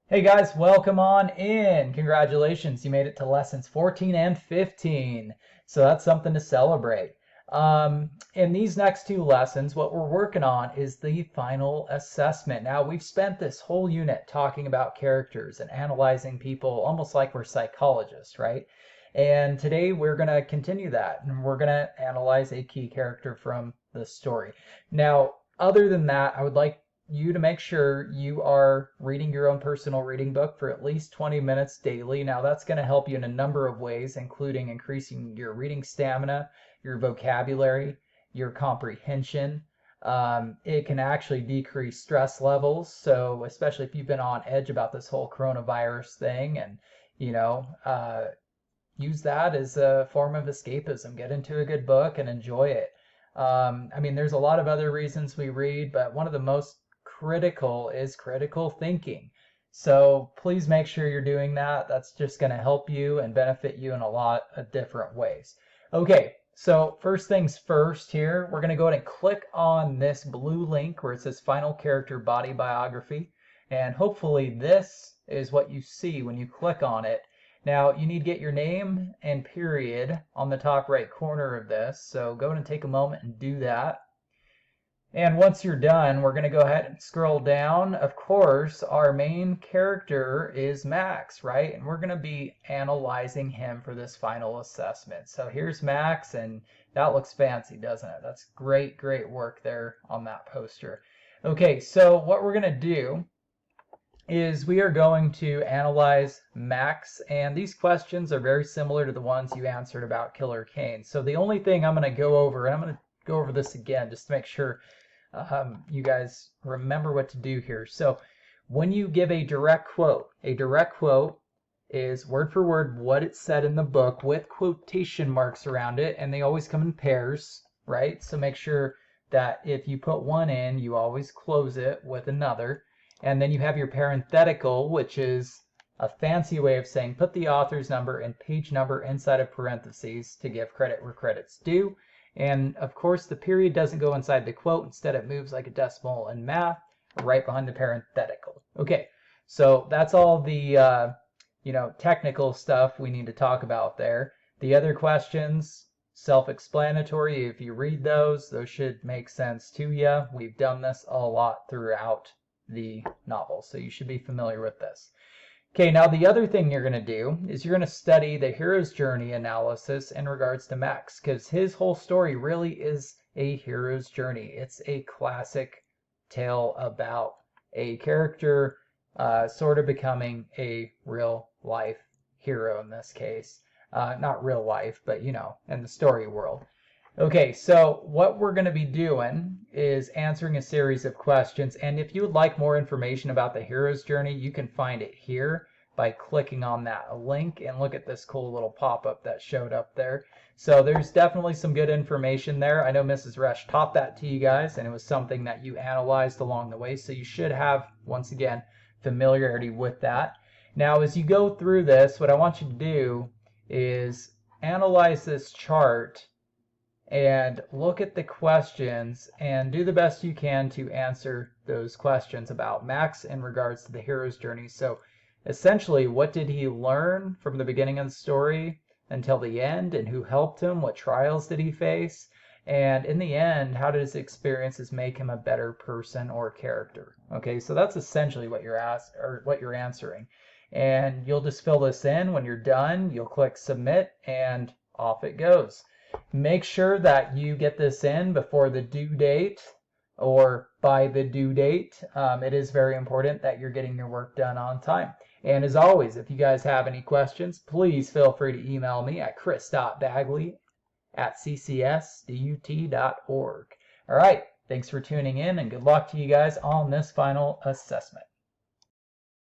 Hey guys, welcome on in. Congratulations, you made it to lessons 14 and 15. So that's something to celebrate. In these next two lessons, what we're working on is the final assessment. Now, we've spent this whole unit talking about characters and analyzing people almost like we're psychologists, right? And today we're going to continue that and we're going to analyze a key character from the story. Now, other than that, I would like you to make sure you are reading your own personal reading book for at least 20 minutes daily. Now, that's going to help you in a number of ways, including increasing your reading stamina, your vocabulary, your comprehension. It can actually decrease stress levels. So, especially if you've been on edge about this whole coronavirus thing, and you know, use that as a form of escapism. Get into a good book and enjoy it. I mean, there's a lot of other reasons we read, but one of the most critical is critical thinking. So please make sure you're doing that. That's just going to help you and benefit you in a lot of different ways. Okay, so first things first here, we're going to go ahead and click on this blue link where it says Final Character Body Biography. And hopefully this is what you see when you click on it. Now, you need to get your name and period on the top right corner of this. So go ahead and take a moment and do that. And once you're done, we're going to go ahead and scroll down. Of course, our main character is Max, right? And we're going to be analyzing him for this final assessment. So here's Max, and that looks fancy, doesn't it? That's great, great work there on that poster. Okay, so what we're going to do is we are going to analyze Max, and these questions are very similar to the ones you answered about Killer Kane. So the only thing I'm going to go over, and I'm going to go over this again just to make sure you guys remember what to do here. So when you give a direct quote is word for word what it said in the book with quotation marks around it, and they always come in pairs, right? So make sure that if you put one in, you always close it with another. And then you have your parenthetical, which is a fancy way of saying put the author's number and page number inside of parentheses to give credit where credit's due. And of course, the period doesn't go inside the quote. Instead, it moves like a decimal in math right behind the parenthetical. Okay, so that's all the technical stuff we need to talk about there. The other questions, self-explanatory. If you read those should make sense to you. We've done this a lot throughout the novel, so you should be familiar with this. Okay, now the other thing you're going to do is you're going to study the hero's journey analysis in regards to Max, because his whole story really is a hero's journey. It's a classic tale about a character sort of becoming a real life hero in this case. Not real life, but in the story world. Okay, so what we're going to be doing is answering a series of questions, and if you would like more information about the hero's journey, you can find it here by clicking on that link, and look at this cool little pop-up that showed up there. So there's definitely some good information there. I know Mrs. Resch taught that to you guys, and it was something that you analyzed along the way, so you should have, once again, familiarity with that. Now, as you go through this, what I want you to do is analyze this chart and look at the questions and do the best you can to answer those questions about Max in regards to the hero's journey. So essentially, what did he learn from the beginning of the story until the end, and who helped him? What trials did he face? And in the end, how did his experiences make him a better person or character? Okay, so that's essentially what you're answering. And you'll just fill this in. When you're done, you'll click submit, and off it goes. Make sure that you get this in before the due date or by the due date. It is very important that you're getting your work done on time. And as always, if you guys have any questions, please feel free to email me at chris.bagley@ccsdut.org. All right, thanks for tuning in, and good luck to you guys on this final assessment.